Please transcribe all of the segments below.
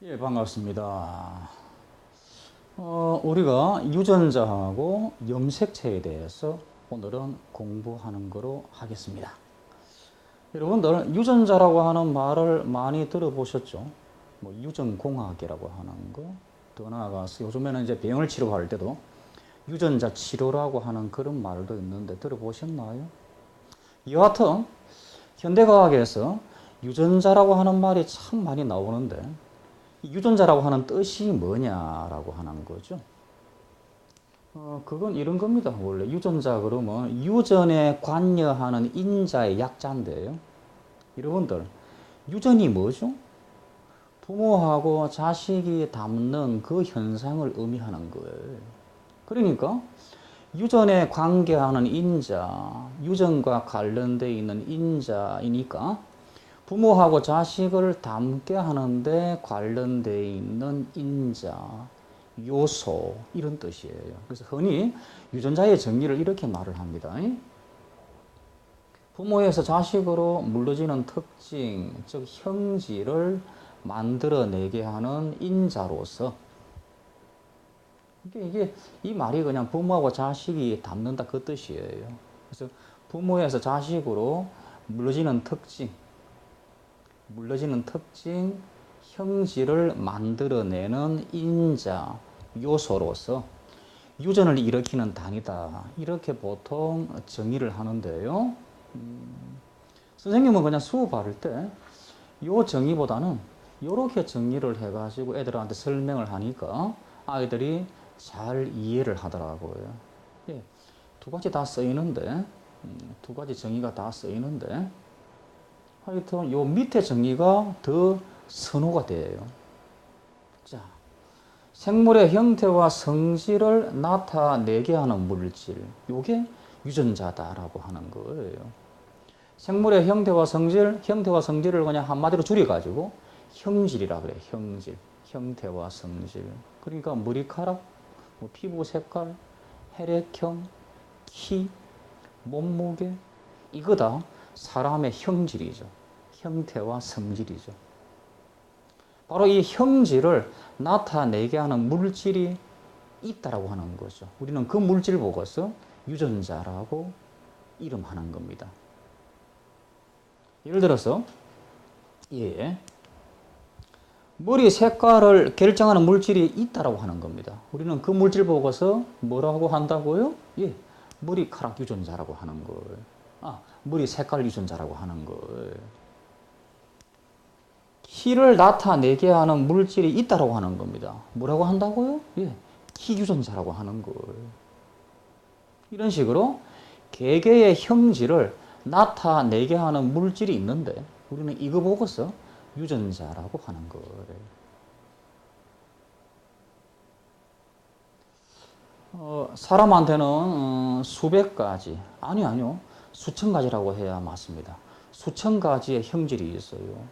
예, 반갑습니다. 우리가 유전자하고 염색체에 대해서 오늘은 공부하는 거로 하겠습니다. 여러분들 유전자라고 하는 말을 많이 들어보셨죠? 뭐 유전공학이라고 하는 거. 더 나아가서 요즘에는 이제 병을 치료할 때도 유전자 치료라고 하는 그런 말도 있는데 들어보셨나요? 여하튼 현대과학에서 유전자라고 하는 말이 참 많이 나오는데 유전자라고 하는 뜻이 뭐냐라고 하는 거죠. 그건 이런 겁니다. 원래 유전자 그러면 유전에 관여하는 인자의 약자인데요. 여러분들, 유전이 뭐죠? 부모하고 자식이 닮는 그 현상을 의미하는 거예요. 그러니까 유전에 관계하는 인자, 유전과 관련되어 있는 인자이니까 부모하고 자식을 닮게 하는데 관련되어 있는 인자, 요소 이런 뜻이에요. 그래서 흔히 유전자의 정의를 이렇게 말을 합니다. 부모에서 자식으로 물러지는 특징, 즉 형질을 만들어내게 하는 인자로서 이게 이 말이 그냥 부모하고 자식이 닮는다 그 뜻이에요. 그래서 부모에서 자식으로 물러지는 특징, 형질을 만들어내는 인자, 요소로서 유전을 일으키는 단위다. 이렇게 보통 정의를 하는데요. 선생님은 그냥 수업할 때 이 정의보다는 이렇게 정의를 해가지고 애들한테 설명을 하니까 아이들이 잘 이해를 하더라고요. 예, 두 가지 다 쓰이는데, 두 가지 정의가 다 쓰이는데, 하여튼 요 밑에 정의가 더 선호가 돼요. 자, 생물의 형태와 성질을 나타내게 하는 물질, 요게 유전자다라고 하는 거예요. 생물의 형태와 성질을 그냥 한마디로 줄여가지고 형질이라 그래요. 형질, 형태와 성질. 그러니까 머리카락, 뭐 피부 색깔, 혈액형, 키, 몸무게, 이거 다 사람의 형질이죠. 형태와 성질이죠. 바로 이 형질을 나타내게 하는 물질이 있다라고 하는 거죠. 우리는 그 물질 보고서 유전자라고 이름하는 겁니다. 예를 들어서 예, 머리 색깔을 결정하는 물질이 있다라고 하는 겁니다. 우리는 그 물질 보고서 뭐라고 한다고요? 예, 머리카락 유전자라고 하는 거예요. 머리 색깔 유전자라고 하는 거예요. 키를 나타내게 하는 물질이 있다라고 하는 겁니다. 뭐라고 한다고요? 예, 키 유전자라고 하는 거예요. 이런 식으로 개개의 형질을 나타내게 하는 물질이 있는데 우리는 이거 보고서 유전자라고 하는 거예요. 사람한테는 수백 가지, 아니요. 수천 가지라고 해야 맞습니다. 수천 가지의 형질이 있어요.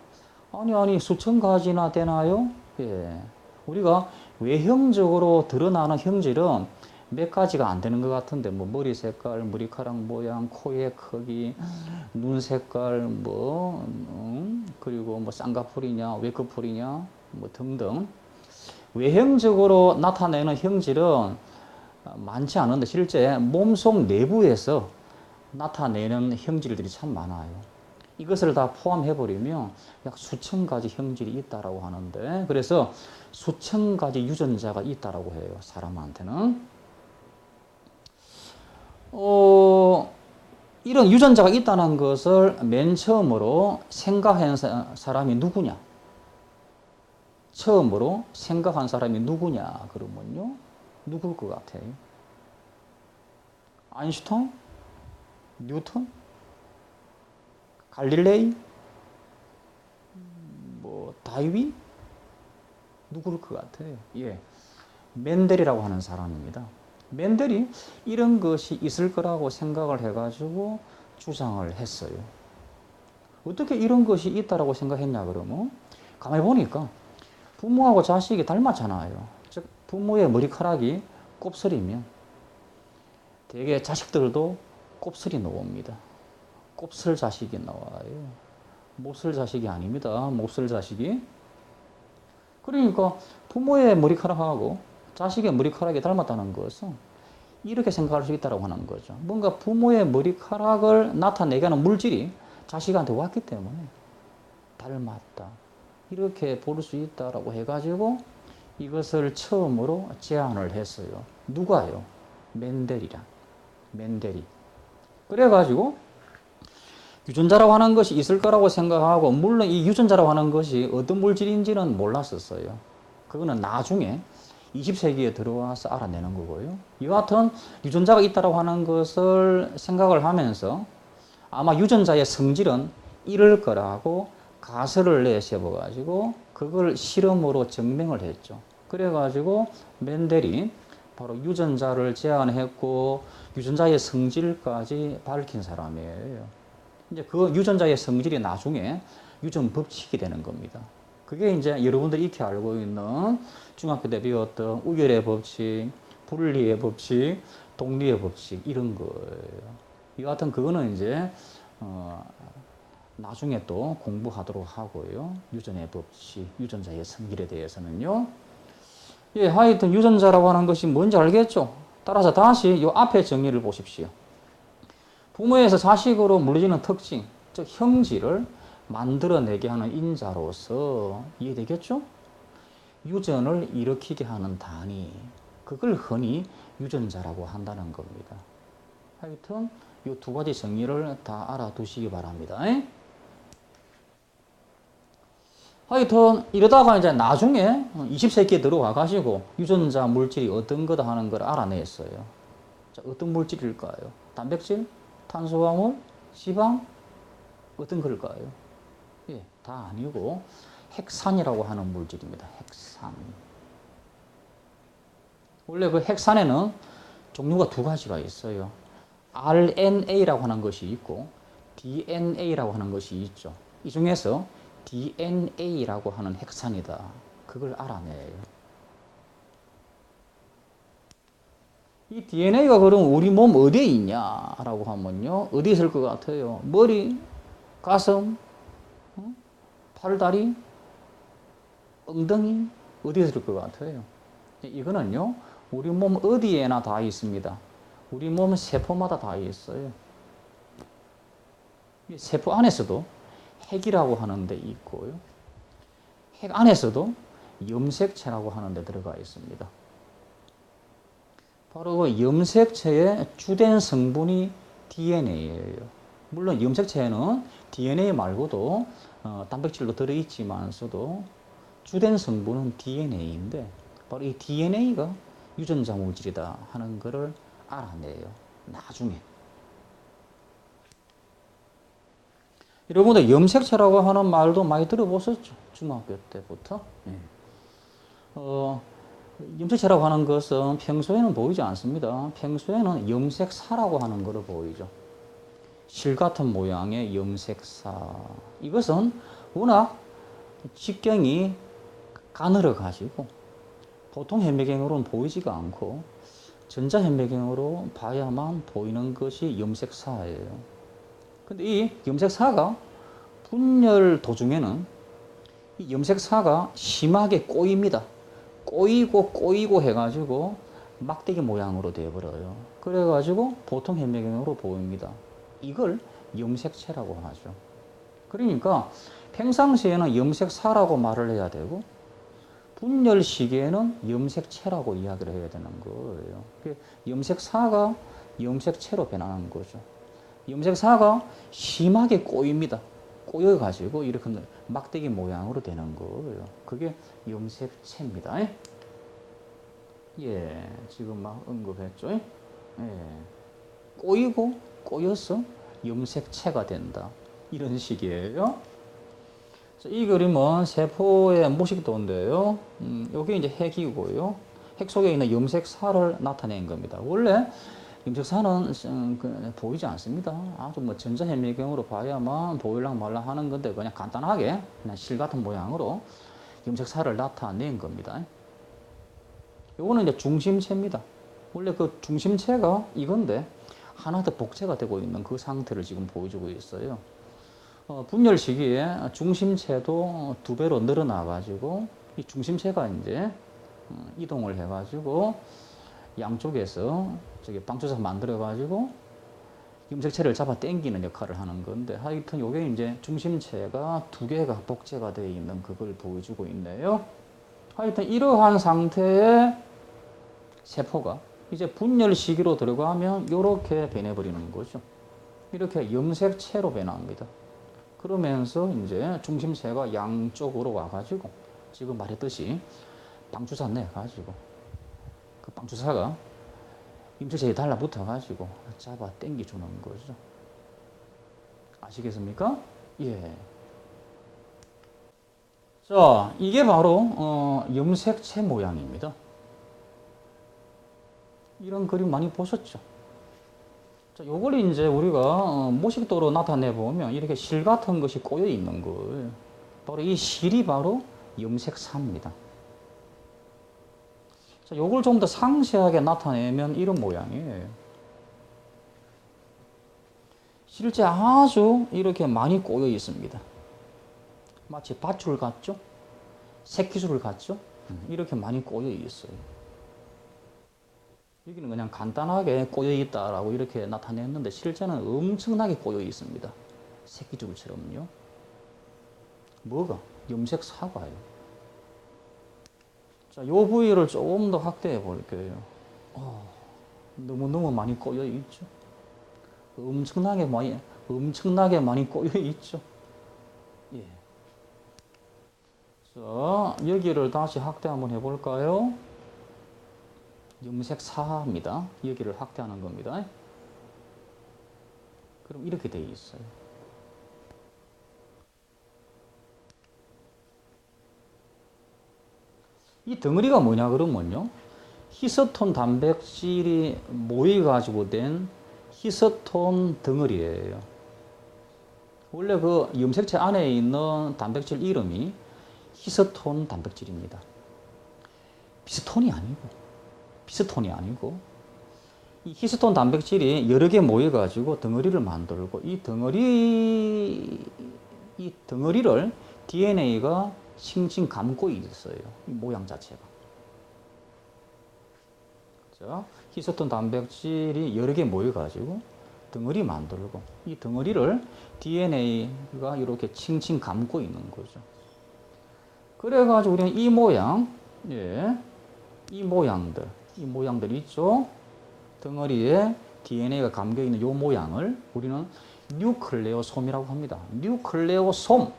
수천 가지나 되나요? 예. 우리가 외형적으로 드러나는 형질은 몇 가지가 안 되는 것 같은데, 뭐, 머리 색깔, 머리카락 모양, 코의 크기, 눈 색깔, 그리고 뭐, 쌍꺼풀이냐, 외꺼풀이냐, 뭐, 등등. 외형적으로 나타내는 형질은 많지 않은데, 실제 몸속 내부에서 나타내는 형질들이 참 많아요. 이것을 다 포함해버리면 약 수천 가지 형질이 있다라고 하는데, 그래서 수천 가지 유전자가 있다라고 해요, 사람한테는. 이런 유전자가 있다는 것을 맨 처음으로 생각한 사람이 누구냐? 처음으로 생각한 사람이 누구냐? 그러면요, 누굴 것 같아요? 아인슈타인? 뉴턴? 갈릴레이? 뭐 다이윈? 누굴 것 같아요? 예, 멘델이라고 하는 사람입니다. 멘델이 이런 것이 있을 거라고 생각을 해가지고 주장을 했어요. 어떻게 이런 것이 있다라고 생각했냐 그러면 가만히 보니까 부모하고 자식이 닮았잖아요. 즉 부모의 머리카락이 곱슬이면 대개 자식들도 곱슬이 나옵니다. 곱슬 자식이 나와요. 몹쓸 자식이 아닙니다. 몹쓸 자식이. 그러니까 부모의 머리카락하고 자식의 머리카락이 닮았다는 것은 이렇게 생각할 수 있다고 하는 거죠. 뭔가 부모의 머리카락을 나타내게 하는 물질이 자식한테 왔기 때문에 닮았다. 이렇게 볼 수 있다라고 해가지고 이것을 처음으로 제안을 했어요. 누가요? 멘델이란. 멘델이. 그래가지고 유전자라고 하는 것이 있을 거라고 생각하고, 물론 이 유전자라고 하는 것이 어떤 물질인지는 몰랐었어요. 그거는 나중에 20세기에 들어와서 알아내는 거고요. 여하튼 유전자가 있다고 하는 것을 생각을 하면서 아마 유전자의 성질은 이럴 거라고 가설을 내세워가지고 그걸 실험으로 증명을 했죠. 그래가지고 멘델이 바로 유전자를 제안했고 유전자의 성질까지 밝힌 사람이에요. 이제 그 유전자의 성질이 나중에 유전 법칙이 되는 겁니다. 그게 이제 여러분들이 익히 알고 있는 중학교 때 배웠던 우열의 법칙, 분리의 법칙, 동리의 법칙 이런 거예요. 여하튼 그거는 이제 나중에 또 공부하도록 하고요. 유전의 법칙, 유전자의 성질에 대해서는요. 예, 하여튼 유전자라고 하는 것이 뭔지 알겠죠? 따라서 다시 이 앞에 정리를 보십시오. 부모에서 자식으로 물려지는 특징, 즉 형질을 만들어내게 하는 인자로서 이해되겠죠? 유전을 일으키게 하는 단위, 그걸 흔히 유전자라고 한다는 겁니다. 하여튼 이 두 가지 정리를 다 알아두시기 바랍니다. 하여튼 이러다가 이제 나중에 20세기에 들어와 가지고 유전자 물질이 어떤 거다 하는 걸 알아냈어요. 자, 어떤 물질일까요? 단백질, 탄수화물, 지방, 어떤 걸까요? 예, 다 아니고 핵산이라고 하는 물질입니다. 핵산. 원래 그 핵산에는 종류가 두 가지가 있어요. RNA라고 하는 것이 있고 DNA라고 하는 것이 있죠. 이 중에서 DNA라고 하는 핵산이다. 그걸 알아내요. 이 DNA가 그럼 우리 몸 어디에 있냐라고 하면요. 어디 있을 것 같아요? 머리, 가슴, 팔다리, 엉덩이, 어디에 있을 것 같아요? 이거는요. 우리 몸 어디에나 다 있습니다. 우리 몸 세포마다 다 있어요. 세포 안에서도 핵이라고 하는 데 있고요. 핵 안에서도 염색체라고 하는 데 들어가 있습니다. 바로 그 염색체의 주된 성분이 DNA예요. 물론 염색체에는 DNA 말고도 단백질도 들어있지만서도 주된 성분은 DNA인데 바로 이 DNA가 유전자 물질이다 하는 것을 알아내요. 나중에. 여러분들 염색체라고 하는 말도 많이 들어보셨죠? 중학교 때부터. 예. 염색체라고 하는 것은 평소에는 보이지 않습니다. 평소에는 염색사라고 하는 것을 보이죠. 실 같은 모양의 염색사. 이것은 워낙 직경이 가늘어 가지고 보통 현미경으로는 보이지가 않고 전자현미경으로 봐야만 보이는 것이 염색사예요. 근데 이 염색사가 분열 도중에는 이 염색사가 심하게 꼬입니다. 꼬이고 해가지고 막대기 모양으로 되어버려요. 그래가지고 보통 현미경으로 보입니다. 이걸 염색체라고 하죠. 그러니까 평상시에는 염색사라고 말을 해야 되고 분열 시기에는 염색체라고 이야기를 해야 되는 거예요. 염색사가 염색체로 변하는 거죠. 염색사가 심하게 꼬입니다. 꼬여가지고 이렇게 막대기 모양으로 되는 거예요. 그게 염색체입니다. 예, 지금 막 언급했죠. 예, 꼬이고 꼬여서 염색체가 된다. 이런 식이에요. 이 그림은 세포의 모식도인데요. 이게 이제 핵이고요. 핵 속에 있는 염색사를 나타낸 겁니다. 원래 염색사는 보이지 않습니다. 아주 뭐 전자현미경으로 봐야만 보일랑 말랑 하는 건데 그냥 간단하게 그냥 실 같은 모양으로 염색사를 나타낸 겁니다. 이거는 이제 중심체입니다. 원래 그 중심체가 이건데 하나 더 복제가 되고 있는 그 상태를 지금 보여주고 있어요. 분열 시기에 중심체도 2배로 늘어나 가지고 이 중심체가 이제 이동을 해가지고 양쪽에서 저기 방추사 만들어가지고 염색체를 잡아 당기는 역할을 하는 건데, 하여튼 요게 이제 중심체가 두 개가 복제가 되어 있는 그걸 보여주고 있네요. 하여튼 이러한 상태의 세포가 이제 분열 시기로 들어가면 이렇게 변해버리는 거죠. 이렇게 염색체로 변합니다. 그러면서 이제 중심체가 양쪽으로 와가지고 지금 말했듯이 방추사 내가지고 그 방추사가 염색체에 달라붙어가지고 잡아 당겨주는 거죠. 아시겠습니까? 예. 자, 이게 바로 염색체 모양입니다. 이런 그림 많이 보셨죠? 자, 요걸 이제 우리가 모식도로 나타내 보면 이렇게 실 같은 것이 꼬여 있는 걸, 바로 이 실이 바로 염색사입니다. 자, 요걸 좀 더 상세하게 나타내면 이런 모양이에요. 실제 아주 이렇게 많이 꼬여 있습니다. 마치 밧줄 같죠? 새끼줄 같죠? 이렇게 많이 꼬여 있어요. 여기는 그냥 간단하게 꼬여 있다라고 이렇게 나타냈는데 실제는 엄청나게 꼬여 있습니다. 새끼줄처럼요. 뭐가? 염색사과예요. 자, 요 부위를 조금 더 확대해 볼게요. 너무너무 많이 꼬여 있죠. 엄청나게 많이 꼬여 있죠. 예. 자, 여기를 다시 확대 한번 해볼까요? 염색사입니다. 여기를 확대하는 겁니다. 그럼 이렇게 되어 있어요. 이 덩어리가 뭐냐 그러면요, 히스톤 단백질이 모여가지고 된 히스톤 덩어리예요. 원래 그 염색체 안에 있는 단백질 이름이 히스톤 단백질입니다. 비스톤이 아니고 이 히스톤 단백질이 여러 개 모여가지고 덩어리를 만들고, 이 덩어리를 DNA가 칭칭 감고 있어요. 이 모양 자체가. 자, 히스톤 단백질이 여러 개 모여가지고 덩어리 만들고, 이 덩어리를 DNA가 이렇게 칭칭 감고 있는 거죠. 그래가지고 우리는 이 모양, 예, 이 모양들 있죠? 덩어리에 DNA가 감겨 있는 이 모양을 우리는 뉴클레오솜이라고 합니다. 뉴클레오솜.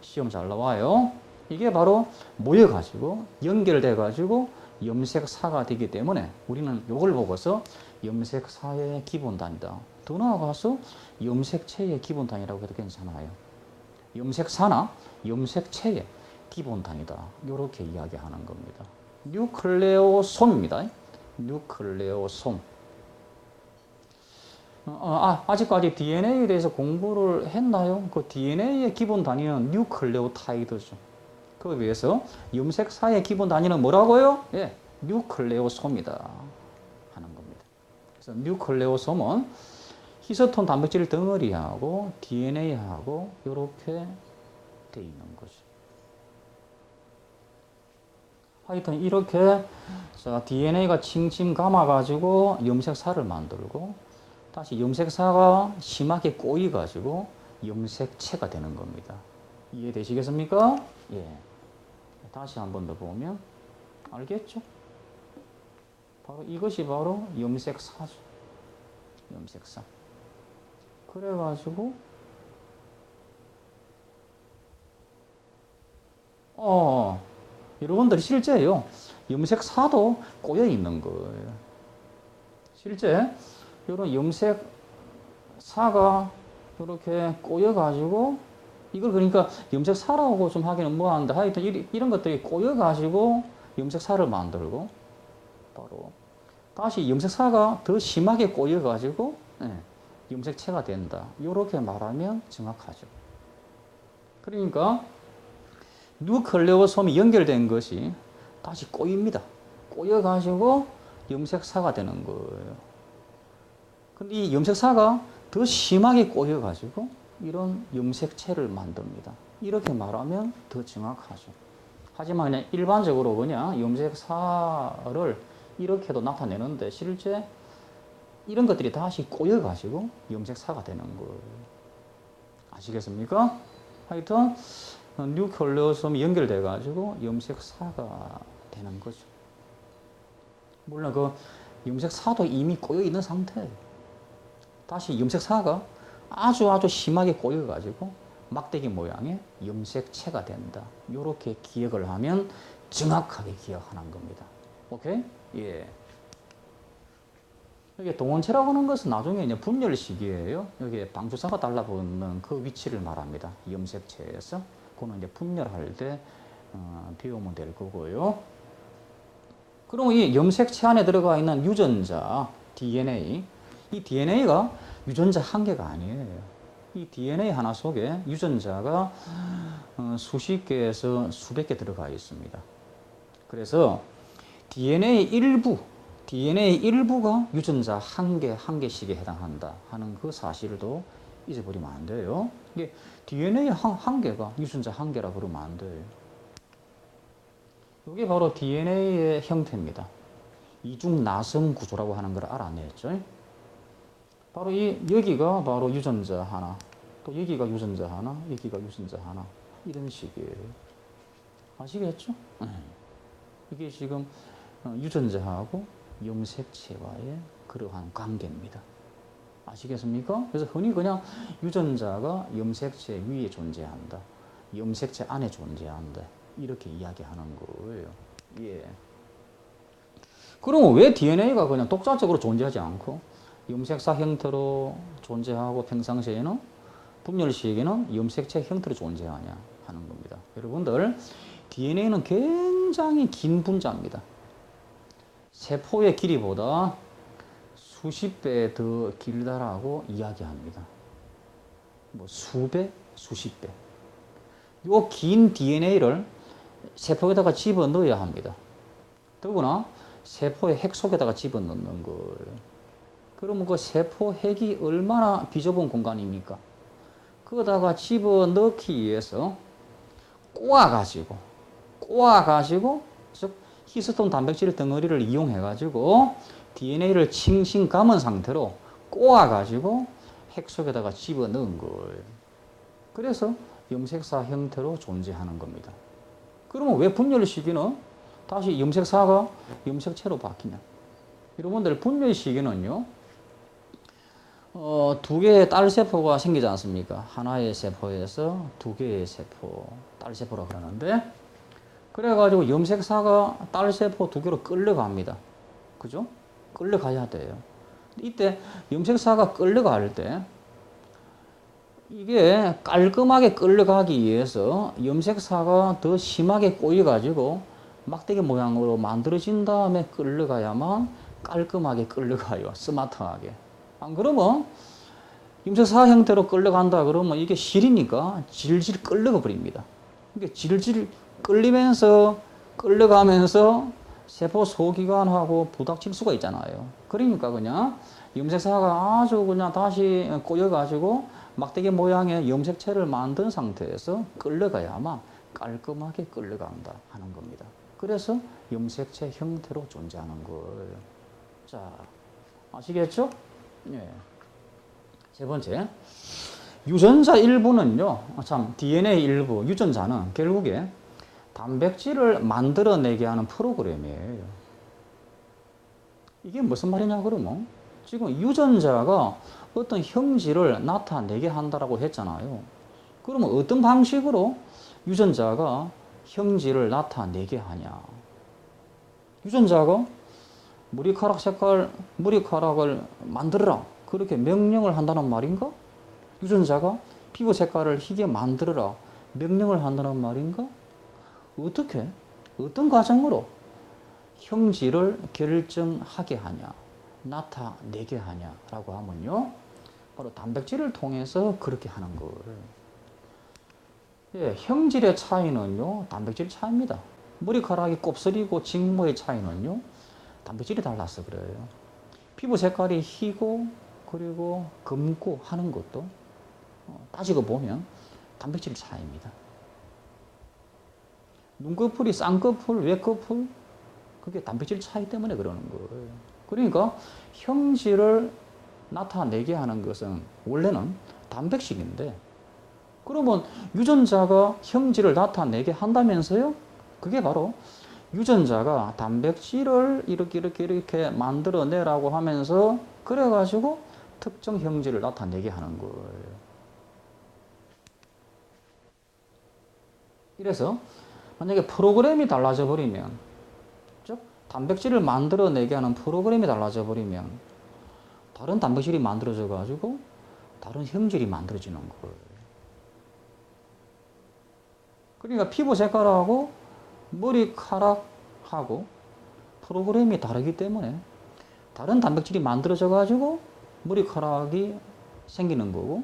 시험 잘 나와요. 이게 바로 모여가지고 연결돼가지고 염색사가 되기 때문에 우리는 이걸 보고서 염색사의 기본 단위다, 더 나아가서 염색체의 기본 단위라고 해도 괜찮아요. 염색사나 염색체의 기본 단위다, 이렇게 이야기하는 겁니다. 뉴클레오솜입니다. 뉴클레오솜. 아직까지 DNA에 대해서 공부를 했나요? 그 DNA의 기본 단위는 뉴클레오타이드죠. 그에 비해서 염색사의 기본 단위는 뭐라고요? 예, 뉴클레오솜이다 하는 겁니다. 그래서 뉴클레오솜은 히스톤 단백질 덩어리하고 DNA하고 이렇게 돼 있는 거죠. 하여튼 이렇게 DNA가 칭칭 감아가지고 염색사를 만들고, 다시 염색사가 심하게 꼬이가지고 염색체가 되는 겁니다. 이해되시겠습니까? 예. 다시 한 번 더 보면 알겠죠? 바로 이것이 바로 염색사죠. 염색사. 그래가지고 여러분들 실제요, 염색사도 꼬여 있는 거예요. 실제 이런 염색사가 이렇게 꼬여가지고, 이걸 그러니까 염색사라고 좀 하기는 뭐한데, 하여튼 이런 것들이 꼬여가지고 염색사를 만들고, 바로 다시 염색사가 더 심하게 꼬여가지고 염색체가 된다, 이렇게 말하면 정확하죠. 그러니까 뉴클레오솜이 연결된 것이 다시 꼬입니다. 꼬여가지고 염색사가 되는 거예요. 근데 이 염색사가 더 심하게 꼬여가지고 이런 염색체를 만듭니다. 이렇게 말하면 더 정확하죠. 하지만 그냥 일반적으로 그냥 염색사를 이렇게도 나타내는데 실제 이런 것들이 다시 꼬여가지고 염색사가 되는 거예요. 아시겠습니까? 하여튼 뉴클레오솜이 연결돼가지고 염색사가 되는 거죠. 물론 그 염색사도 이미 꼬여있는 상태예요. 다시 염색사가 아주 심하게 꼬여가지고 막대기 모양의 염색체가 된다. 이렇게 기억을 하면 정확하게 기억하는 겁니다. 오케이? 예. 이게 동원체라고 하는 것은 나중에 이제 분열식이에요. 여기 방주사가 달라붙는 그 위치를 말합니다. 염색체에서. 그거는 이제 분열할 때 배우면 될 거고요. 그럼 이 염색체 안에 들어가 있는 유전자, DNA. 이 DNA가 유전자 한 개가 아니에요. 이 DNA 하나 속에 유전자가 수십 개에서 수백 개 들어가 있습니다. 그래서 DNA 일부가 유전자 한 개씩에 해당한다 하는 그 사실도 잊어버리면 안 돼요. 이게 DNA 한 개가 유전자 한 개라 그러면 안 돼요. 이게 바로 DNA의 형태입니다. 이중 나성 구조라고 하는 걸 알아냈죠. 바로 여기가 바로 유전자 하나, 또 여기가 유전자 하나, 여기가 유전자 하나, 이런 식이에요. 아시겠죠? 이게 지금 유전자하고 염색체와의 그러한 관계입니다. 아시겠습니까? 그래서 흔히 그냥 유전자가 염색체 위에 존재한다, 염색체 안에 존재한다, 이렇게 이야기하는 거예요. 예. 그러면 왜 DNA가 그냥 독자적으로 존재하지 않고 염색사 형태로 존재하고 평상시에는 분열 시에는 염색체 형태로 존재하냐 하는 겁니다. 여러분들, DNA는 굉장히 긴 분자입니다. 세포의 길이보다 수십 배 더 길다라고 이야기합니다. 뭐 수배, 수십 배. 요 긴 DNA를 세포에다가 집어넣어야 합니다. 더구나 세포의 핵 속에다가 집어넣는 거예요. 그러면 그 세포 핵이 얼마나 비좁은 공간입니까? 그거다가 집어넣기 위해서 꼬아가지고, 즉 히스톤 단백질 덩어리를 이용해가지고 DNA를 칭칭 감은 상태로 꼬아가지고 핵 속에다가 집어넣은 거예요. 그래서 염색사 형태로 존재하는 겁니다. 그러면 왜 분열 시기는 다시 염색사가 염색체로 바뀌냐? 여러분들, 분열 시기는요, 두 개의 딸세포가 생기지 않습니까? 하나의 세포에서 두 개의 세포, 딸세포라고 그러는데, 그래가지고 염색사가 딸세포 두 개로 끌려갑니다. 그죠? 끌려가야 돼요. 이때 염색사가 끌려갈 때, 이게 깔끔하게 끌려가기 위해서 염색사가 더 심하게 꼬여가지고 막대기 모양으로 만들어진 다음에 끌려가야만 깔끔하게 끌려가요. 스마트하게. 안 그러면 염색사 형태로 끌려간다 그러면 이게 실이니까 질질 끌려가 버립니다. 이게 질질 끌려가면서 세포 소기관하고 부닥칠 수가 있잖아요. 그러니까 그냥 염색사가 아주 그냥 다시 꼬여가지고 막대기 모양의 염색체를 만든 상태에서 끌려가야만 깔끔하게 끌려간다 하는 겁니다. 그래서 염색체 형태로 존재하는 거예요. 자, 아시겠죠? 예. 세 번째, 유전자 일부는요, DNA 일부, 유전자는 결국에 단백질을 만들어내게 하는 프로그램이에요. 이게 무슨 말이냐 그러면, 지금 유전자가 어떤 형질을 나타내게 한다라고 했잖아요. 그러면 어떤 방식으로 유전자가 형질을 나타내게 하냐? 유전자가 머리카락을 만들어라, 그렇게 명령을 한다는 말인가? 유전자가 피부 색깔을 희게 만들어라, 명령을 한다는 말인가? 어떻게, 어떤 과정으로 형질을 결정하게 하냐, 나타내게 하냐라고 하면요, 바로 단백질을 통해서 그렇게 하는 거를. 예, 형질의 차이는요, 단백질 차이입니다. 머리카락이 곱슬이고 직모의 차이는요, 단백질이 달라서 그래요. 피부 색깔이 희고 그리고 검고 하는 것도 따지고 보면 단백질 차이입니다. 눈꺼풀이 쌍꺼풀, 외꺼풀, 그게 단백질 차이 때문에 그러는 거예요. 그러니까 형질을 나타내게 하는 것은 원래는 단백질인데, 그러면 유전자가 형질을 나타내게 한다면서요? 그게 바로 유전자가 단백질을 이렇게 만들어내라고 하면서 그래가지고 특정 형질을 나타내게 하는 거예요. 이래서 만약에 프로그램이 달라져 버리면, 즉 단백질을 만들어내게 하는 프로그램이 달라져 버리면 다른 단백질이 만들어져 가지고 다른 형질이 만들어지는 거예요. 그러니까 피부 색깔하고 머리카락하고 프로그램이 다르기 때문에 다른 단백질이 만들어져 가지고 머리카락이 생기는 거고,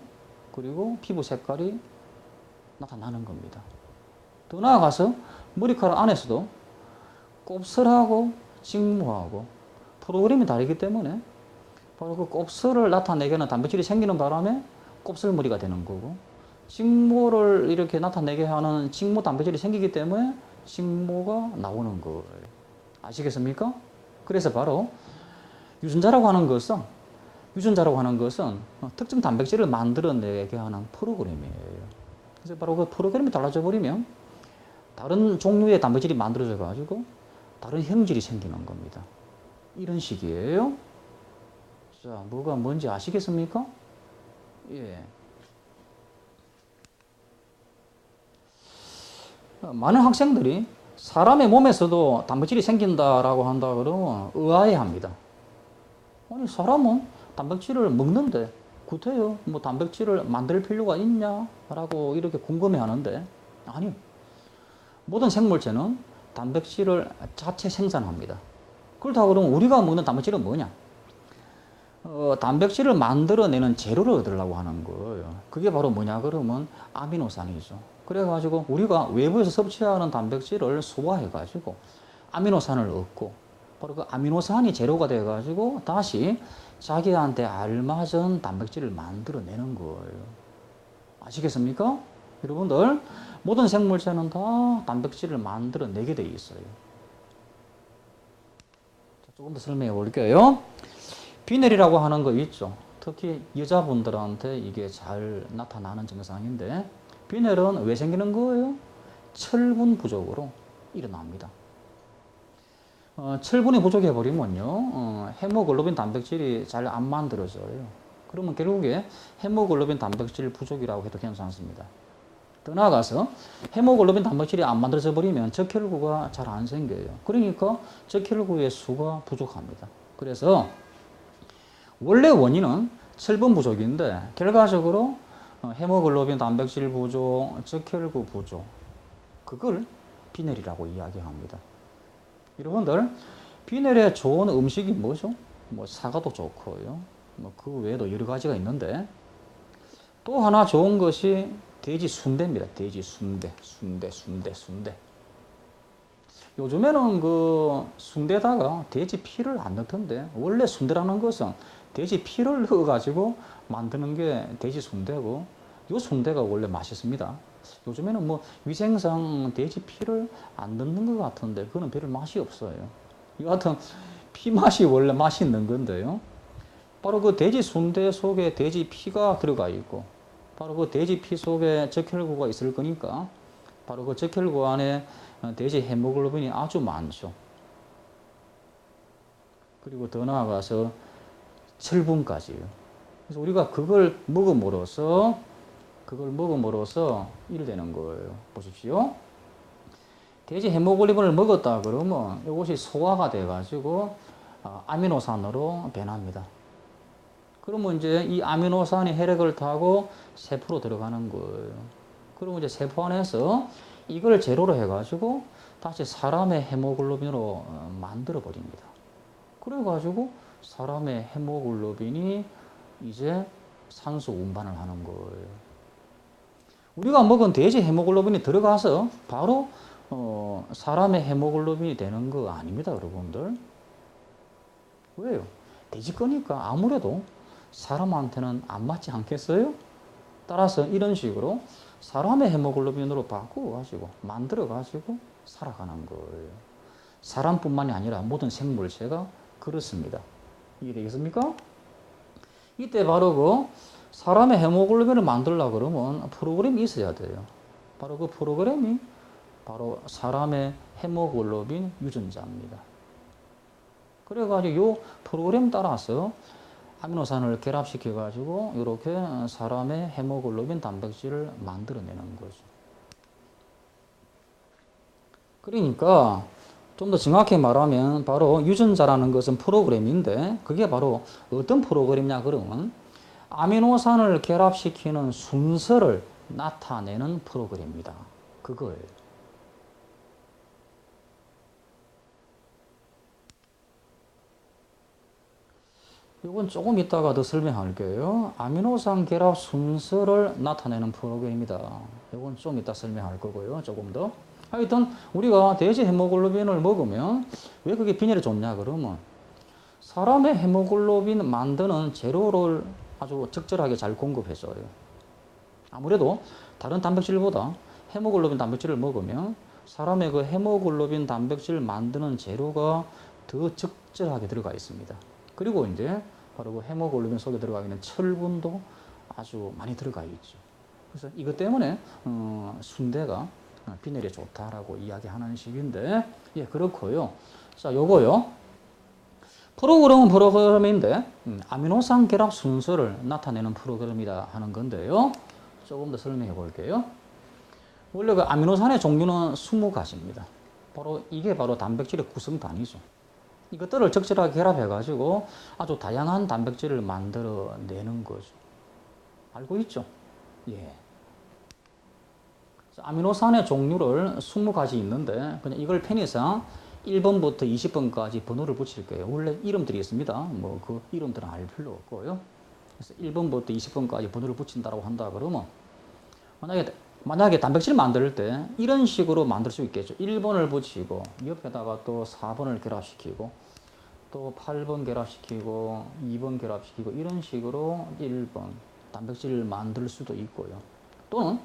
그리고 피부 색깔이 나타나는 겁니다. 더 나아가서 머리카락 안에서도 곱슬하고 직모하고 프로그램이 다르기 때문에 바로 그 곱슬을 나타내게 하는 단백질이 생기는 바람에 곱슬머리가 되는 거고, 직모를 이렇게 나타내게 하는 직모 단백질이 생기기 때문에 직모가 나오는 거예요. 아시겠습니까? 그래서 바로 유전자라고 하는 것은 특정 단백질을 만들어내게 하는 프로그램이에요. 그래서 바로 그 프로그램이 달라져 버리면 다른 종류의 단백질이 만들어져 가지고 다른 형질이 생기는 겁니다. 이런 식이에요. 자, 뭐가 뭔지 아시겠습니까? 예. 많은 학생들이 사람의 몸에서도 단백질이 생긴다라고 한다 그러면 의아해합니다. 아니, 사람은 단백질을 먹는데 구태여 뭐 단백질을 만들 필요가 있냐라고 이렇게 궁금해하는데, 아니요. 모든 생물체는 단백질을 자체 생산합니다. 그렇다고 그러면 우리가 먹는 단백질은 뭐냐? 단백질을 만들어내는 재료를 얻으려고 하는 거예요. 그게 바로 뭐냐 그러면 아미노산이죠. 그래가지고 우리가 외부에서 섭취하는 단백질을 소화해가지고 아미노산을 얻고, 바로 그 아미노산이 재료가 돼가지고 다시 자기한테 알맞은 단백질을 만들어내는 거예요. 아시겠습니까? 여러분들, 모든 생물체는 다 단백질을 만들어내게 돼 있어요. 조금 더 설명해 볼게요. 비늘이라고 하는 거 있죠. 특히 여자분들한테 이게 잘 나타나는 증상인데, 비늘은 왜 생기는 거예요? 철분 부족으로 일어납니다. 철분이 부족해버리면요, 헤모글로빈 단백질이 잘 안 만들어져요. 그러면 결국에 헤모글로빈 단백질 부족이라고 해도 괜찮습니다. 더 나아가서 헤모글로빈 단백질이 안 만들어져 버리면 적혈구가 잘 안 생겨요. 그러니까 적혈구의 수가 부족합니다. 그래서 원래 원인은 철분 부족인데 결과적으로 헤모글로빈 단백질 부족, 적혈구 부족, 그걸 비늘이라고 이야기합니다. 여러분들, 비늘에 좋은 음식이 뭐죠? 뭐 사과도 좋고요. 뭐 그 외에도 여러 가지가 있는데, 또 하나 좋은 것이 돼지 순대입니다. 돼지 순대. 요즘에는 그 순대다가 돼지 피를 안 넣던데, 원래 순대라는 것은 돼지 피를 넣어가지고 만드는 게 돼지 순대고, 요 순대가 원래 맛있습니다. 요즘에는 뭐 위생상 돼지 피를 안 넣는 것 같은데 그거는 별 맛이 없어요. 여하튼 피 맛이 원래 맛있는 건데요. 바로 그 돼지 순대 속에 돼지 피가 들어가 있고, 바로 그 돼지 피 속에 적혈구가 있을 거니까 바로 그 적혈구 안에 돼지 헤모글로빈이 아주 많죠. 그리고 더 나아가서 철분까지요. 그래서 우리가 그걸 먹음으로써 이래되는 거예요. 보십시오. 돼지 헤모글로빈을 먹었다 그러면 이것이 소화가 돼가지고 아미노산으로 변합니다. 그러면 이제 이 아미노산이 혈액을 타고 세포로 들어가는 거예요. 그러면 이제 세포 안에서 이걸 재료로 해가지고 다시 사람의 헤모글로빈으로 만들어 버립니다. 그래가지고 사람의 헤모글로빈이 이제 산소 운반을 하는 거예요. 우리가 먹은 돼지 헤모글로빈이 들어가서 바로 사람의 헤모글로빈이 되는 거 아닙니다, 여러분들. 왜요? 돼지 거니까 아무래도 사람한테는 안 맞지 않겠어요? 따라서 이런 식으로 사람의 헤모글로빈으로 바꾸어가지고 만들어가지고 살아가는 거예요. 사람뿐만이 아니라 모든 생물체가 그렇습니다. 이해되겠습니까? 이때 바로 그 사람의 헤모글로빈을 만들려고 그러면 프로그램이 있어야 돼요. 바로 그 프로그램이 바로 사람의 헤모글로빈 유전자입니다. 그래가지고 이 프로그램 따라서 아미노산을 결합시켜가지고 이렇게 사람의 헤모글로빈 단백질을 만들어내는 거죠. 그러니까 좀 더 정확히 말하면 바로 유전자라는 것은 프로그램인데 그게 바로 어떤 프로그램이냐 그러면 아미노산을 결합시키는 순서를 나타내는 프로그램입니다. 그거예요. 이건 조금 이따가 더 설명할게요. 아미노산 결합 순서를 나타내는 프로그램입니다. 이건 좀 이따 설명할 거고요. 조금 더. 하여튼 우리가 돼지 헤모글로빈을 먹으면 왜 그게 비닐에 좋냐 그러면 사람의 헤모글로빈 만드는 재료를 아주 적절하게 잘 공급해줘요. 아무래도 다른 단백질보다 헤모글로빈 단백질을 먹으면 사람의 그 헤모글로빈 단백질 만드는 재료가 더 적절하게 들어가 있습니다. 그리고 이제 바로 그 헤모글로빈 속에 들어가 있는 철분도 아주 많이 들어가 있죠. 그래서 이것 때문에 순대가 비늘에 좋다라고 이야기하는 식인데, 예, 그렇고요. 자, 요거요. 프로그램은 프로그램인데 아미노산 결합 순서를 나타내는 프로그램이다 하는 건데요. 조금 더 설명해 볼게요. 원래 그 아미노산의 종류는 20가지입니다. 바로 이게 바로 단백질의 구성단위죠. 이것들을 적절하게 결합해 가지고 아주 다양한 단백질을 만들어내는 거죠. 알고 있죠? 예. 아미노산의 종류를 20가지 있는데 그냥 이걸 편의상 1번부터 20번까지 번호를 붙일게요. 원래 이름들이 있습니다. 뭐 그 이름들은 알 필요 없고요. 그래서 1번부터 20번까지 번호를 붙인다고 한다 그러면 만약에 단백질 만들 때 이런 식으로 만들 수 있겠죠. 1번을 붙이고 옆에다가 또 4번을 결합시키고 또 8번 결합시키고 2번 결합시키고 이런 식으로 1번 단백질을 만들 수도 있고요. 또는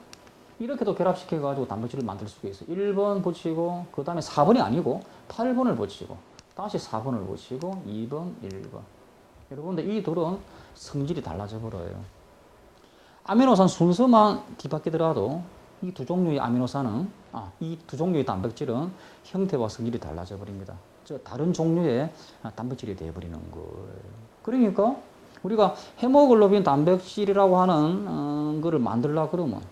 이렇게도 결합시켜가지고 단백질을 만들 수가 있어요. 1번 붙이고, 그 다음에 4번이 아니고 8번을 붙이고, 다시 4번을 붙이고, 2번, 1번. 여러분들 이 둘은 성질이 달라져 버려요. 아미노산 순서만 뒤바뀌더라도 이 두 종류의 아미노산은, 이 두 종류의 단백질은 형태와 성질이 달라져 버립니다. 즉, 다른 종류의 단백질이 되어버리는 거예요. 그러니까 우리가 헤모글로빈 단백질이라고 하는 거를 만들려고 그러면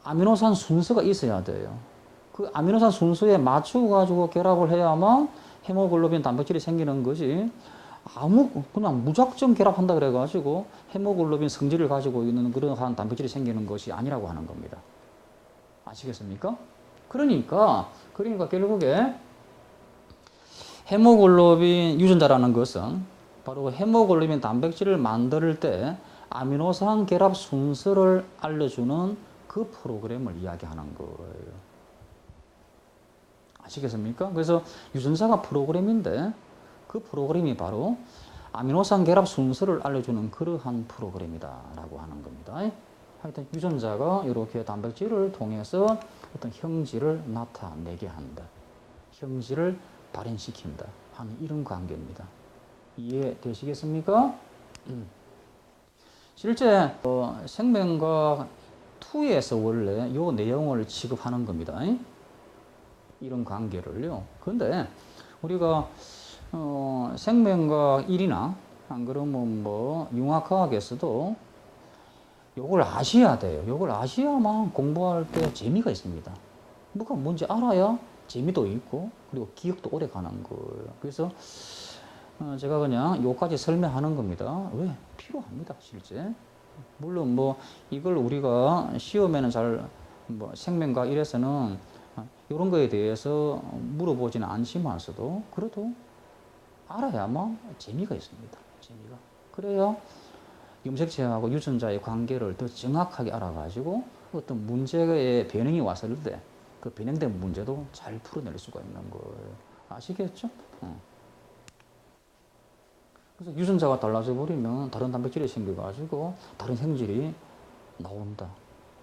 아미노산 순서가 있어야 돼요. 그 아미노산 순서에 맞춰가지고 결합을 해야만 헤모글로빈 단백질이 생기는 것이 그냥 무작정 결합한다 그래가지고 헤모글로빈 성질을 가지고 있는 그러한 단백질이 생기는 것이 아니라고 하는 겁니다. 아시겠습니까? 그러니까 결국에 헤모글로빈 유전자라는 것은 바로 헤모글로빈 단백질을 만들 때 아미노산 결합 순서를 알려주는 그 프로그램을 이야기하는 거예요. 아시겠습니까? 그래서 유전자가 프로그램인데 그 프로그램이 바로 아미노산 결합 순서를 알려주는 그러한 프로그램이다라고 하는 겁니다. 하여튼 유전자가 이렇게 단백질을 통해서 어떤 형질을 나타내게 한다. 형질을 발현시킨다 하는 이런 관계입니다. 이해되시겠습니까? 실제 생명과학 2에서 원래 이 내용을 취급하는 겁니다. 이런 관계를요. 그런데 우리가 생명과학 1이나 안 그러면 뭐 융합과학에서도 요걸 아셔야 돼요. 요걸 아셔야만 공부할 때 재미가 있습니다. 뭐가 뭔지 알아야 재미도 있고 그리고 기억도 오래 가는 거예요. 그래서 제가 그냥 요까지 설명하는 겁니다. 왜? 필요합니다, 실제. 물론 뭐 이걸 우리가 시험에는 잘 생명과학 1에서는 이런 거에 대해서 물어보지는 않지만서도 그래도 알아야만 재미가 있습니다. 재미가. 그래야 염색체하고 유전자의 관계를 더 정확하게 알아가지고 어떤 문제의 변형이 왔을 때 그 변형된 문제도 잘 풀어낼 수가 있는 거예요. 아시겠죠? 그래서 유전자가 달라져 버리면 다른 단백질이 생겨가지고 다른 생질이 나온다.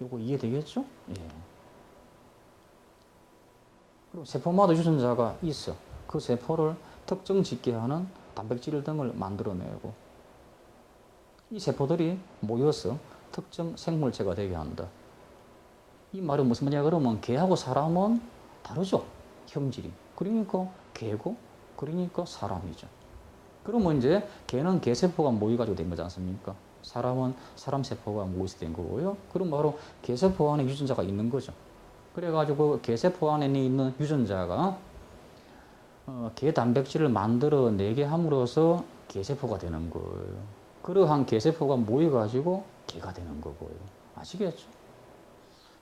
요거 이해되겠죠? 예. 그리고 세포마다 유전자가 있어. 그 세포를 특정 짓게 하는 단백질 등을 만들어내고 이 세포들이 모여서 특정 생물체가 되게 한다. 이 말은 무슨 말이냐 그러면 개하고 사람은 다르죠. 형질이. 그러니까 개고 그러니까 사람이죠. 그러면 이제 개는 개세포가 모여가지고 된 거지 않습니까? 사람은 사람 세포가 모여서 된 거고요. 그럼 바로 개세포 안에 유전자가 있는 거죠. 그래가지고 개세포 안에 있는 유전자가 개 단백질을 만들어내게 함으로써 개세포가 되는 거예요. 그러한 개세포가 모여가지고 개가 되는 거고요. 아시겠죠?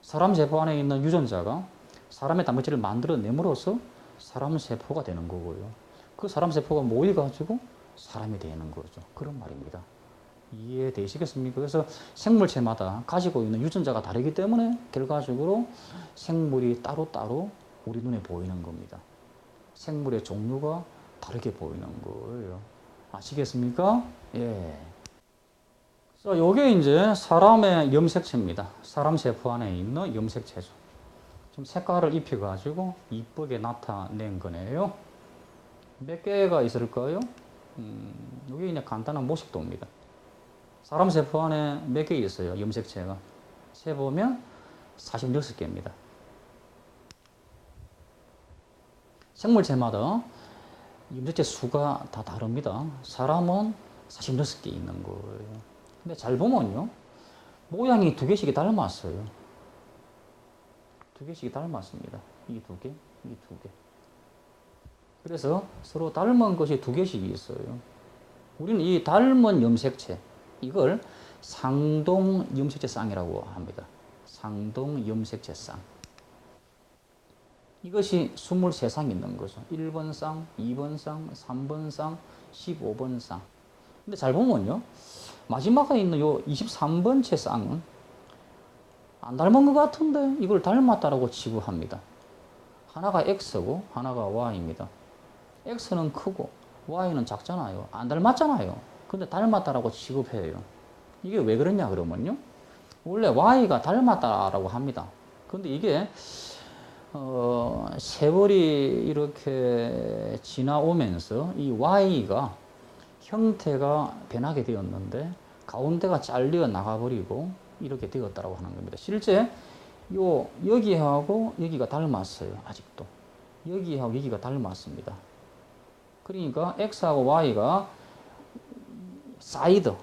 사람 세포 안에 있는 유전자가 사람의 단백질을 만들어냄으로써 사람 세포가 되는 거고요. 그 사람 세포가 모여가지고 사람이 되는 거죠. 그런 말입니다. 이해되시겠습니까? 그래서 생물체마다 가지고 있는 유전자가 다르기 때문에 결과적으로 생물이 따로따로 우리 눈에 보이는 겁니다. 생물의 종류가 다르게 보이는 거예요. 아시겠습니까? 예. 자, 요게 이제 사람의 염색체입니다. 사람 세포 안에 있는 염색체죠. 좀 색깔을 입혀가지고 이쁘게 나타낸 거네요. 몇 개가 있을까요? 이게 그냥 간단한 모식도입니다. 사람 세포 안에 몇 개 있어요? 염색체가. 세보면 46개입니다. 생물체마다 염색체 수가 다 다릅니다. 사람은 46개 있는 거예요. 근데 잘 보면요. 모양이 두 개씩이 닮았어요. 두 개씩이 닮았습니다. 이 두 개, 이 두 개. 그래서 서로 닮은 것이 두 개씩 있어요. 우리는 이 닮은 염색체, 이걸 상동 염색체 쌍이라고 합니다. 상동 염색체 쌍. 이것이 23쌍 있는 거죠. 1번 쌍, 2번 쌍, 3번 쌍, 15번 쌍. 근데 잘 보면요. 마지막에 있는 요 23번째 쌍은 안 닮은 것 같은데 이걸 닮았다라고 치부합니다. 하나가 X고 하나가 Y입니다. X는 크고 Y는 작잖아요. 안 닮았잖아요. 근데 닮았다라고 취급해요. 이게 왜 그러냐 그러면요. 원래 Y가 닮았다라고 합니다. 근데 이게 세월이 이렇게 지나오면서 이 Y가 형태가 변하게 되었는데 가운데가 잘려 나가버리고 이렇게 되었다고 하는 겁니다. 실제 여기하고 여기가 닮았어요. 아직도. 여기하고 여기가 닮았습니다. 그러니까 X하고 Y가 사이드,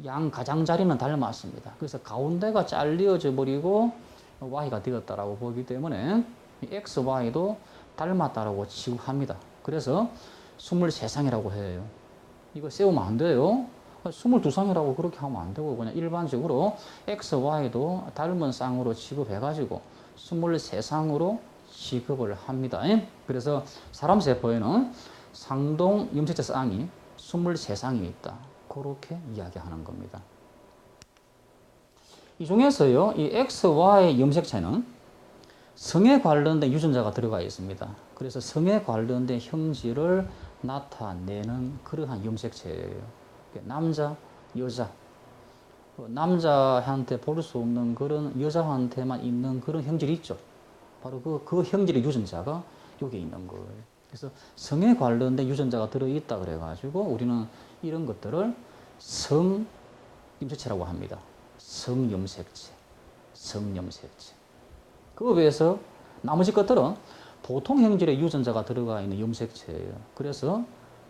양 가장자리는 닮았습니다. 그래서 가운데가 잘려져 버리고 Y가 되었다라고 보기 때문에 X, Y도 닮았다라고 취급합니다. 그래서 23쌍이라고 해요. 이거 세우면 안 돼요. 22쌍이라고 그렇게 하면 안 되고 그냥 일반적으로 X, Y도 닮은 쌍으로 취급해가지고 23쌍으로 취급을 합니다. 그래서 사람 세포에는 상동 염색체 쌍이 23쌍이 있다. 그렇게 이야기하는 겁니다. 이 중에서요, 이 X, Y 염색체는 성에 관련된 유전자가 들어가 있습니다. 그래서 성에 관련된 형질을 나타내는 그러한 염색체예요. 남자, 여자. 남자한테 볼 수 없는 그런 여자한테만 있는 그런 형질이 있죠. 바로 그 형질의 유전자가 여기 있는 거예요. 그래서 성에 관련된 유전자가 들어있다 그래가지고 우리는 이런 것들을 성염색체라고 합니다. 성염색체, 성염색체. 그에 비해서 나머지 것들은 보통 형질의 유전자가 들어가 있는 염색체예요. 그래서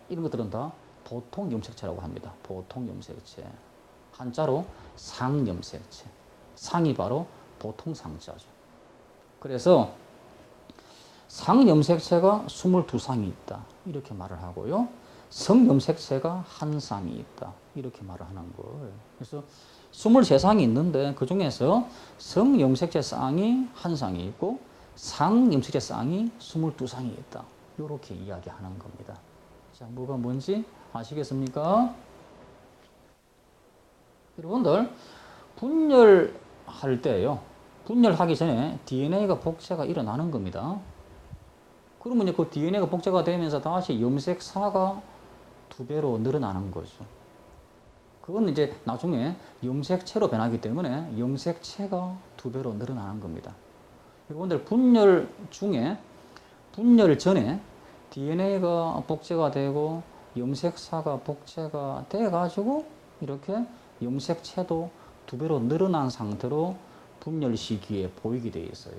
이런 것들은 다 보통 염색체라고 합니다. 보통 염색체. 한자로 상염색체. 상이 바로 보통 상자죠. 그래서 상염색체가 22쌍이 있다. 이렇게 말을 하고요. 성염색체가 한 쌍이 있다. 이렇게 말을 하는 거예요. 그래서 23쌍이 있는데 그 중에서 성염색체 쌍이 한 쌍이 있고 상염색체 쌍이 22쌍이 있다. 이렇게 이야기하는 겁니다. 자, 뭐가 뭔지 아시겠습니까? 여러분들 분열할 때요. 분열하기 전에 DNA가 복제가 일어나는 겁니다. 그러면 그 DNA가 복제가 되면서 다시 염색사가 2배로 늘어나는 거죠. 그건 이제 나중에 염색체로 변하기 때문에 염색체가 2배로 늘어나는 겁니다. 여러분들 분열 중에 분열 전에 DNA가 복제가 되고 염색사가 복제가 돼 가지고 이렇게 염색체도 2배로 늘어난 상태로 분열 시기에 보이게 돼 있어요.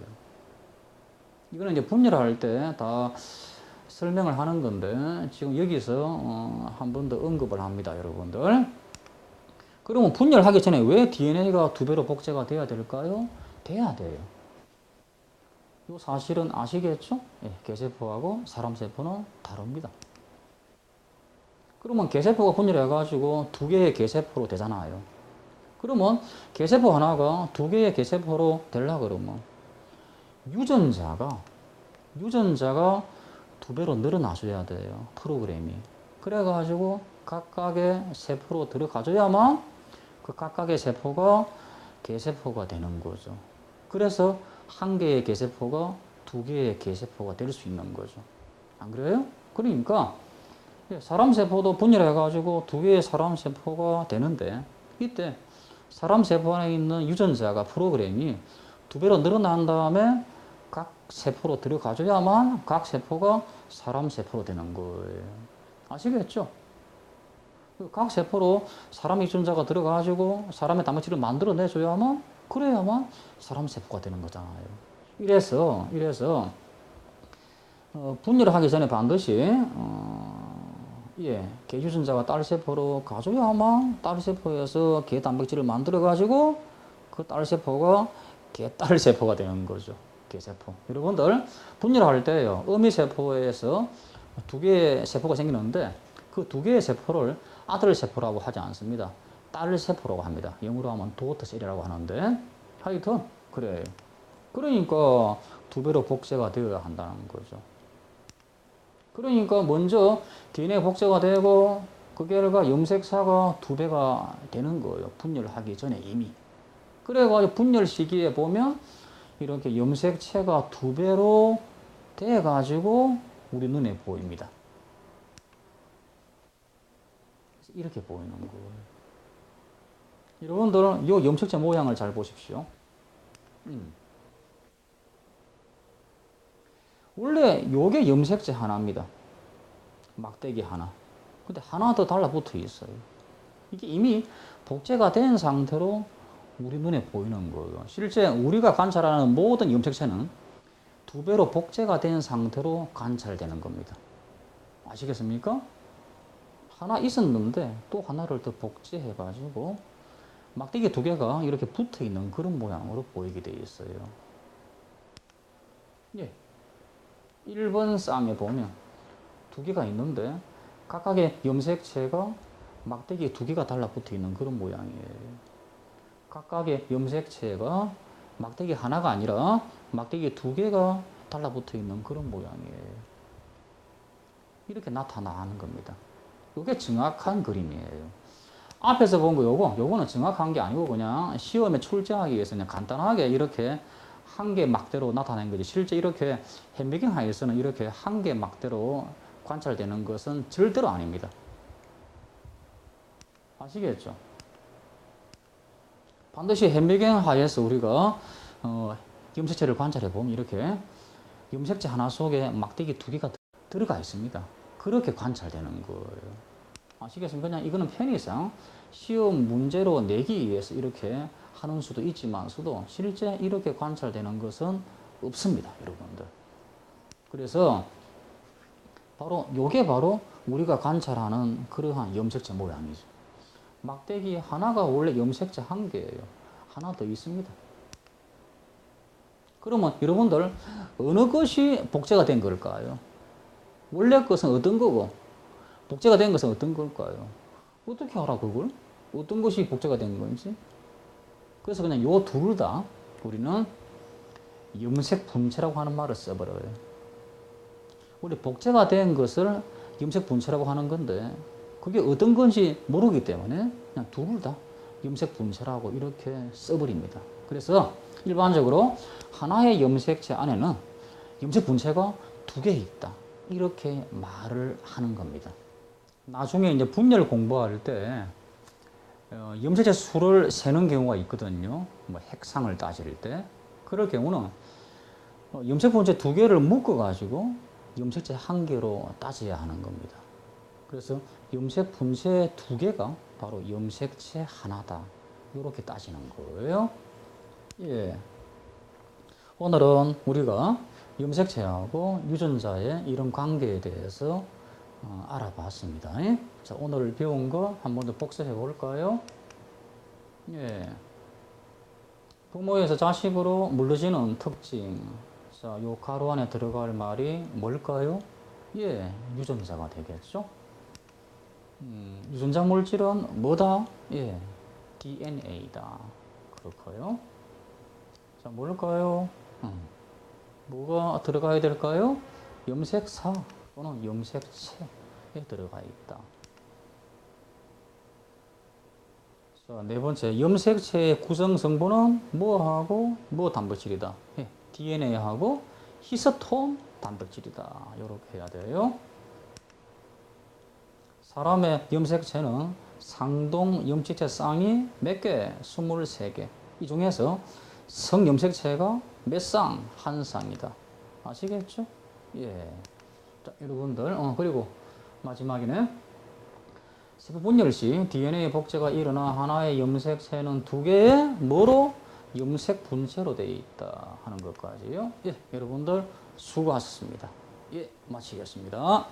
이거는 이제 분열할 때 다 설명을 하는 건데 지금 여기서 한 번 더 언급을 합니다, 여러분들. 그러면 분열하기 전에 왜 DNA가 2배로 복제가 돼야 될까요? 돼야 돼요. 이 사실은 아시겠죠? 예, 개세포하고 사람 세포는 다릅니다. 그러면 개세포가 분열해가지고 2개의 개세포로 되잖아요. 그러면 개세포 하나가 2개의 개세포로 되려고 그러면 유전자가 2배로 늘어나줘야 돼요. 프로그램이. 그래가지고 각각의 세포로 들어가줘야만 그 각각의 세포가 개세포가 되는 거죠. 그래서 한 개의 개세포가 2개의 개세포가 될 수 있는 거죠. 안 그래요? 그러니까 사람 세포도 분열해가지고 2개의 사람 세포가 되는데 이때 사람 세포 안에 있는 유전자가 프로그램이 2배로 늘어난 다음에 각 세포로 들어가줘야만 각 세포가 사람 세포로 되는 거예요. 아시겠죠? 각 세포로 사람 유전자가 들어가가지고 사람의 단백질을 만들어내줘야만 그래야만 사람 세포가 되는 거잖아요. 이래서 분열하기 전에 반드시 개 유전자가 딸 세포로 가줘야만 딸 세포에서 개 단백질을 만들어 가지고 그 딸 세포가 개 딸 세포가 되는 거죠. 개 세포. 여러분들 분열할 때요. 어미 세포에서 2개의 세포가 생기는데 그 2개의 세포를 아들 세포라고 하지 않습니다. 딸 세포라고 합니다. 영어로 하면 도터 셀이라고 하는데 하여튼 그래요. 그러니까 2배로 복제가 되어야 한다는 거죠. 그러니까 먼저 DNA 복제가 되고 그 결과 염색사가 2배가 되는 거예요. 분열하기 전에 이미. 그래가지고 분열 시기에 보면 이렇게 염색체가 2배로 돼가지고 우리 눈에 보입니다. 이렇게 보이는 거예요. 여러분들은 이 염색체 모양을 잘 보십시오. 원래 요게 염색체 하나입니다. 막대기 하나. 근데 하나 더 달라붙어 있어요. 이게 이미 복제가 된 상태로 우리 눈에 보이는 거예요. 실제 우리가 관찰하는 모든 염색체는 2배로 복제가 된 상태로 관찰되는 겁니다. 아시겠습니까? 하나 있었는데 또 하나를 더 복제해가지고 막대기 2개가 이렇게 붙어 있는 그런 모양으로 보이게 되어 있어요. 예. 1번 쌍에 보면 2개가 있는데 각각의 염색체가 막대기 2개가 달라붙어 있는 그런 모양이에요. 각각의 염색체가 막대기 하나가 아니라 막대기 2개가 달라붙어 있는 그런 모양이에요. 이렇게 나타나는 겁니다. 이게 정확한 그림이에요. 앞에서 본 거 요거는 정확한 게 아니고 그냥 시험에 출제하기 위해서 그냥 간단하게 이렇게 한 개 막대로 나타낸 거지. 실제 이렇게 현미경 하에서는 이렇게 한 개 막대로 관찰되는 것은 절대로 아닙니다. 아시겠죠? 반드시 현미경 하에서 우리가 염색체를 관찰해 보면 이렇게 염색체 하나 속에 막대기 2개가 들어가 있습니다. 그렇게 관찰되는 거예요. 아시겠습니까? 그냥 이거는 편의상 시험 문제로 내기 위해서 이렇게 하는 수도 있지만서도 실제 이렇게 관찰되는 것은 없습니다, 여러분들. 그래서 요게 바로 우리가 관찰하는 그러한 염색체 모양이죠. 막대기 하나가 원래 염색체 한 개예요. 하나 더 있습니다. 그러면 여러분들 어느 것이 복제가 된 걸까요? 원래 것은 어떤 거고 복제가 된 것은 어떤 걸까요? 어떻게 알아 그걸? 어떤 것이 복제가 된 건지? 그래서 그냥 요 둘을 다 우리는 염색 분체라고 하는 말을 써버려요. 우리 복제가 된 것을 염색 분체라고 하는 건데 그게 어떤 건지 모르기 때문에 그냥 둘을 다 염색 분체라고 이렇게 써버립니다. 그래서 일반적으로 하나의 염색체 안에는 염색 분체가 2개 있다. 이렇게 말을 하는 겁니다. 나중에 이제 분열 공부할 때 염색체 수를 세는 경우가 있거든요. 뭐 핵상을 따질 때. 그럴 경우는 염색 분체 두 개를 묶어 가지고 염색체 한 개로 따져야 하는 겁니다. 그래서 염색 분체 두 개가 바로 염색체 하나다. 이렇게 따지는 거예요. 예. 오늘은 우리가 염색체하고 유전자의 이런 관계에 대해서 알아봤습니다. 자, 오늘 배운 거 한 번 더 복습해 볼까요? 예. 부모에서 자식으로 물려지는 특징. 자, 요 가로 안에 들어갈 말이 뭘까요? 예, 유전자가 되겠죠. 유전자 물질은 뭐다? 예, DNA다. 그렇고요. 자, 뭘까요? 뭐가 들어가야 될까요? 염색사 또는 염색체에 들어가 있다. 자, 네 번째, 염색체의 구성 성분은 뭐하고 뭐 단백질이다. 예, DNA하고 히스톤 단백질이다. 이렇게 해야 돼요. 사람의 염색체는 상동 염색체 쌍이 몇 개? 23개. 이 중에서 성염색체가 몇 쌍? 한 쌍이다. 아시겠죠? 예. 자, 여러분들, 그리고 마지막에는 세포 분열 시 DNA 복제가 일어나 하나의 염색체는 두 개의 뭐로? 염색 분체로 되어 있다 하는 것까지요. 예, 여러분들 수고하셨습니다. 예, 마치겠습니다.